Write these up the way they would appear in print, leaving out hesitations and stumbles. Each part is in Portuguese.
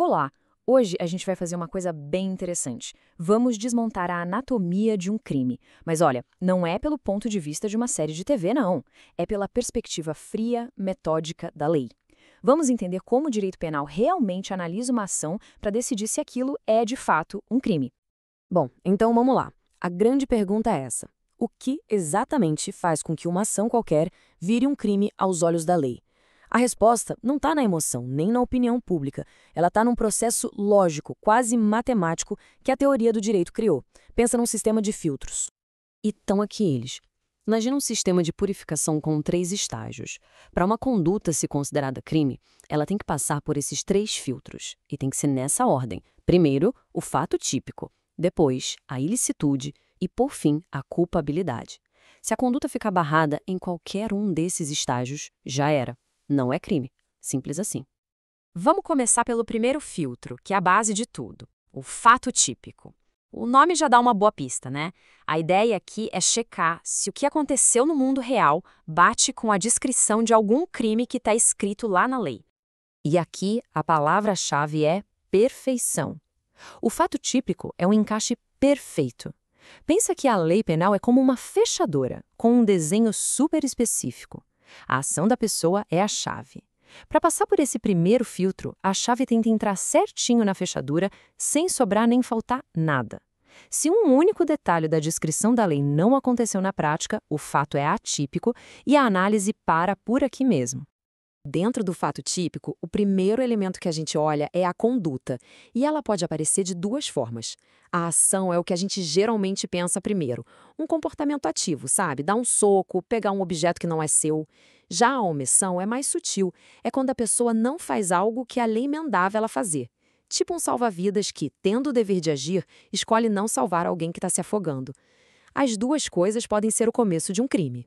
Olá! Hoje a gente vai fazer uma coisa bem interessante. Vamos desmontar a anatomia de um crime. Mas olha, não é pelo ponto de vista de uma série de TV, não. É pela perspectiva fria, metódica da lei. Vamos entender como o direito penal realmente analisa uma ação para decidir se aquilo é, de fato, um crime. Bom, então vamos lá. A grande pergunta é essa: o que exatamente faz com que uma ação qualquer vire um crime aos olhos da lei? A resposta não está na emoção, nem na opinião pública. Ela está num processo lógico, quase matemático, que a teoria do direito criou. Pensa num sistema de filtros. E estão aqui eles. Imagina um sistema de purificação com 3 estágios. Para uma conduta ser considerada crime, ela tem que passar por esses 3 filtros. E tem que ser nessa ordem. Primeiro, o fato típico. Depois, a ilicitude. E, por fim, a culpabilidade. Se a conduta ficar barrada em qualquer um desses estágios, já era. Não é crime. Simples assim. Vamos começar pelo primeiro filtro, que é a base de tudo: o fato típico. O nome já dá uma boa pista, né? A ideia aqui é checar se o que aconteceu no mundo real bate com a descrição de algum crime que está escrito lá na lei. E aqui a palavra-chave é perfeição. O fato típico é um encaixe perfeito. Pensa que a lei penal é como uma fechadura, com um desenho super específico. A ação da pessoa é a chave. Para passar por esse primeiro filtro, a chave tem que entrar certinho na fechadura, sem sobrar nem faltar nada. Se um único detalhe da descrição da lei não aconteceu na prática, o fato é atípico e a análise para por aqui mesmo. Dentro do fato típico, o primeiro elemento que a gente olha é a conduta, e ela pode aparecer de 2 formas. A ação é o que a gente geralmente pensa primeiro, um comportamento ativo, sabe? Dar um soco, pegar um objeto que não é seu. Já a omissão é mais sutil, é quando a pessoa não faz algo que a lei mandava ela fazer. Tipo um salva-vidas que, tendo o dever de agir, escolhe não salvar alguém que está se afogando. As 2 coisas podem ser o começo de um crime.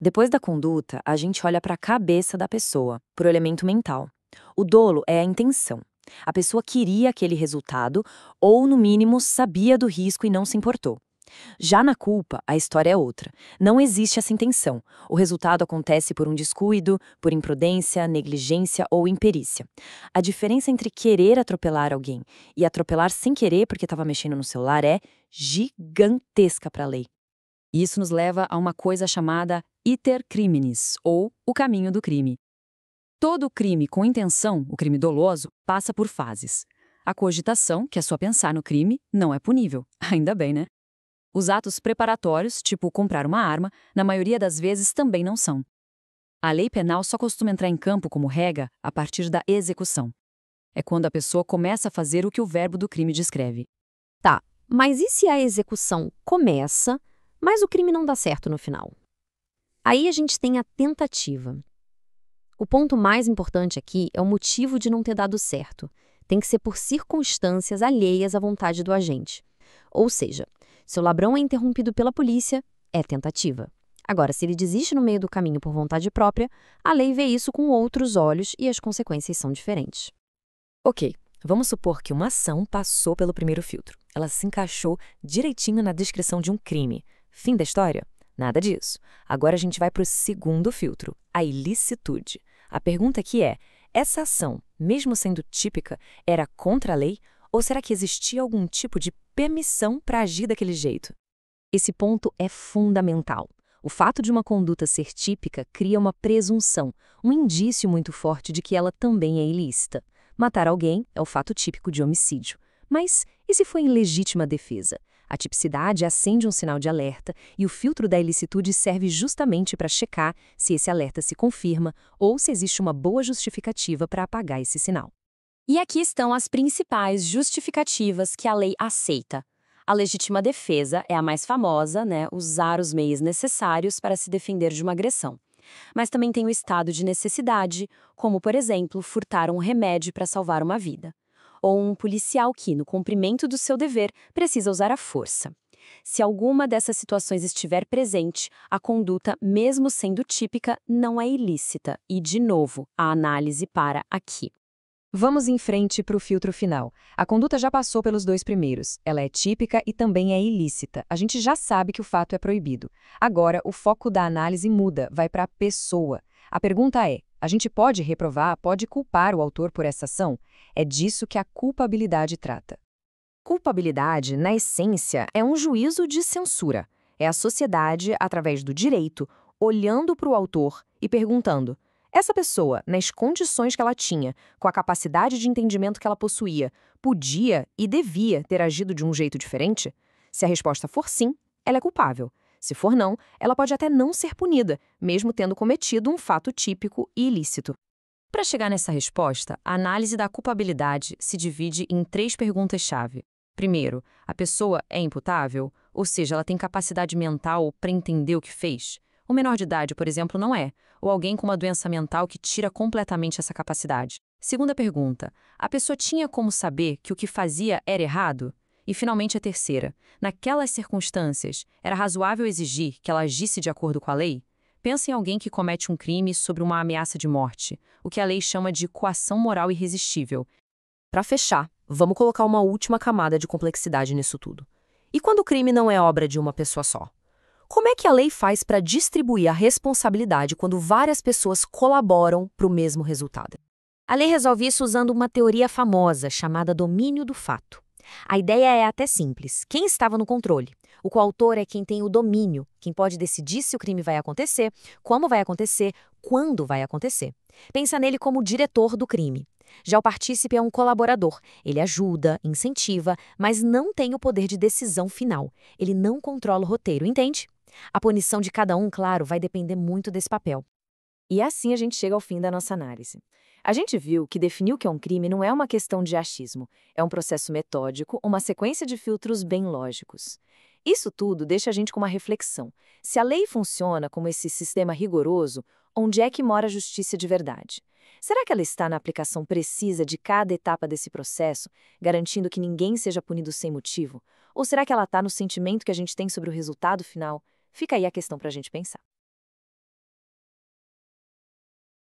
Depois da conduta, a gente olha para a cabeça da pessoa, para o elemento mental. O dolo é a intenção. A pessoa queria aquele resultado ou, no mínimo, sabia do risco e não se importou. Já na culpa, a história é outra. Não existe essa intenção. O resultado acontece por um descuido, por imprudência, negligência ou imperícia. A diferença entre querer atropelar alguém e atropelar sem querer porque estava mexendo no celular é gigantesca para a lei. Isso nos leva a uma coisa chamada iter criminis, ou o caminho do crime. Todo crime com intenção, o crime doloso, passa por fases. A cogitação, que é só pensar no crime, não é punível. Ainda bem, né? Os atos preparatórios, tipo comprar uma arma, na maioria das vezes também não são. A lei penal só costuma entrar em campo como regra a partir da execução. É quando a pessoa começa a fazer o que o verbo do crime descreve. Tá, mas e se a execução começa, mas o crime não dá certo no final? Aí a gente tem a tentativa. O ponto mais importante aqui é o motivo de não ter dado certo. Tem que ser por circunstâncias alheias à vontade do agente. Ou seja, se o ladrão é interrompido pela polícia, é tentativa. Agora, se ele desiste no meio do caminho por vontade própria, a lei vê isso com outros olhos e as consequências são diferentes. Ok, vamos supor que uma ação passou pelo primeiro filtro. Ela se encaixou direitinho na descrição de um crime. Fim da história? Nada disso. Agora a gente vai para o segundo filtro, a ilicitude. A pergunta aqui é: essa ação, mesmo sendo típica, era contra a lei? Ou será que existia algum tipo de permissão para agir daquele jeito? Esse ponto é fundamental. O fato de uma conduta ser típica cria uma presunção, um indício muito forte de que ela também é ilícita. Matar alguém é o fato típico de homicídio. Mas e se foi em legítima defesa? A tipicidade acende um sinal de alerta e o filtro da ilicitude serve justamente para checar se esse alerta se confirma ou se existe uma boa justificativa para apagar esse sinal. E aqui estão as principais justificativas que a lei aceita. A legítima defesa é a mais famosa, né? Usar os meios necessários para se defender de uma agressão. Mas também tem o estado de necessidade, como, por exemplo, furtar um remédio para salvar uma vida. Ou um policial que, no cumprimento do seu dever, precisa usar a força. Se alguma dessas situações estiver presente, a conduta, mesmo sendo típica, não é ilícita. E, de novo, a análise para aqui. Vamos em frente para o filtro final. A conduta já passou pelos 2 primeiros. Ela é típica e também é ilícita. A gente já sabe que o fato é proibido. Agora, o foco da análise muda, vai para a pessoa. A pergunta é: A gente pode reprovar, pode culpar o autor por essa ação. É disso que a culpabilidade trata. Culpabilidade, na essência, é um juízo de censura. É a sociedade, através do direito, olhando para o autor e perguntando: essa pessoa, nas condições que ela tinha, com a capacidade de entendimento que ela possuía, podia e devia ter agido de um jeito diferente? Se a resposta for sim, ela é culpável. Se for não, ela pode até não ser punida, mesmo tendo cometido um fato típico e ilícito. Para chegar nessa resposta, a análise da culpabilidade se divide em 3 perguntas-chave. Primeiro, a pessoa é imputável? Ou seja, ela tem capacidade mental para entender o que fez? O menor de idade, por exemplo, não é, ou alguém com uma doença mental que tira completamente essa capacidade. Segunda pergunta, a pessoa tinha como saber que o que fazia era errado? E, finalmente, a terceira, naquelas circunstâncias, era razoável exigir que ela agisse de acordo com a lei? Pensa em alguém que comete um crime sobre uma ameaça de morte, o que a lei chama de coação moral irresistível. Para fechar, vamos colocar uma última camada de complexidade nisso tudo. E quando o crime não é obra de uma pessoa só? Como é que a lei faz para distribuir a responsabilidade quando várias pessoas colaboram para o mesmo resultado? A lei resolve isso usando uma teoria famosa chamada domínio do fato. A ideia é até simples. Quem estava no controle? O coautor é quem tem o domínio, quem pode decidir se o crime vai acontecer, como vai acontecer, quando vai acontecer. Pensa nele como o diretor do crime. Já o partícipe é um colaborador. Ele ajuda, incentiva, mas não tem o poder de decisão final. Ele não controla o roteiro, entende? A punição de cada um, claro, vai depender muito desse papel. E assim a gente chega ao fim da nossa análise. A gente viu que definir o que é um crime não é uma questão de achismo, é um processo metódico, uma sequência de filtros bem lógicos. Isso tudo deixa a gente com uma reflexão. Se a lei funciona como esse sistema rigoroso, onde é que mora a justiça de verdade? Será que ela está na aplicação precisa de cada etapa desse processo, garantindo que ninguém seja punido sem motivo? Ou será que ela está no sentimento que a gente tem sobre o resultado final? Fica aí a questão para a gente pensar.